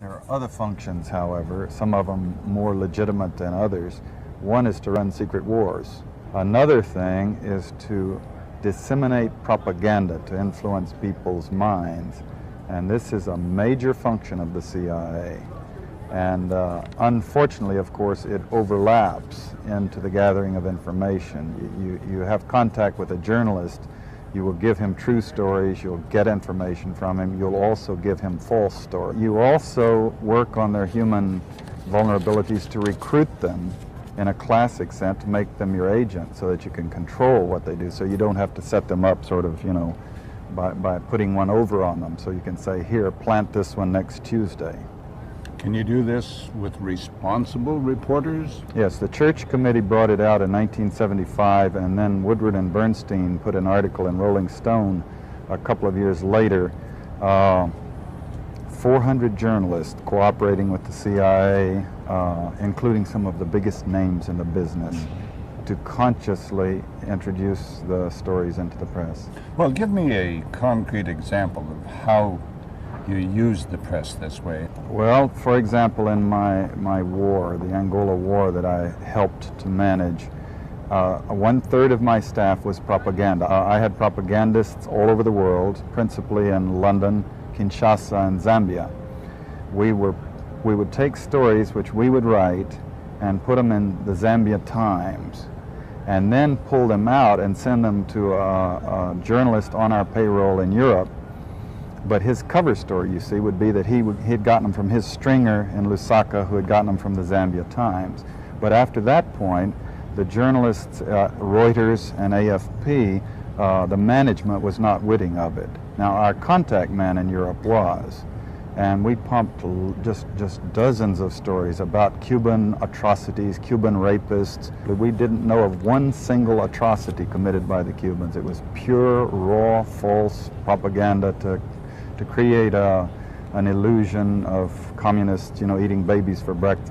There are other functions, however, some of them more legitimate than others. One is to run secret wars. Another thing is to disseminate propaganda to influence people's minds. And this is a major function of the CIA. And unfortunately, of course, it overlaps into the gathering of information. You have contact with a journalist, you will give him true stories, you'll get information from him, you'll also give him false stories. You also work on their human vulnerabilities to recruit them in a classic sense, to make them your agent so that you can control what they do, so you don't have to set them up sort of, you know, by putting one over on them. So you can say, here, plant this one next Tuesday. Can you do this with responsible reporters? Yes, the Church Committee brought it out in 1975, and then Woodward and Bernstein put an article in Rolling Stone a couple of years later. 400 journalists cooperating with the CIA, including some of the biggest names in the business, to consciously introduce the stories into the press. Well, give me a concrete example of how you use the press this way. Well, for example, in my war, the Angola War that I helped to manage, 1/3 of my staff was propaganda. I had propagandists all over the world, principally in London, Kinshasa, and Zambia. We would take stories which we would write and put them in the Zambia Times, and then pull them out and send them to a journalist on our payroll in Europe. But his cover story, you see, would be that he had gotten them from his stringer in Lusaka, who had gotten them from the Zambia Times. But after that point, the journalists, Reuters and AFP, the management was not witting of it. Now, our contact man in Europe was, and we pumped just dozens of stories about Cuban atrocities, Cuban rapists. We didn't know of one single atrocity committed by the Cubans. It was pure, raw, false propaganda to create an illusion of communists, you know, eating babies for breakfast.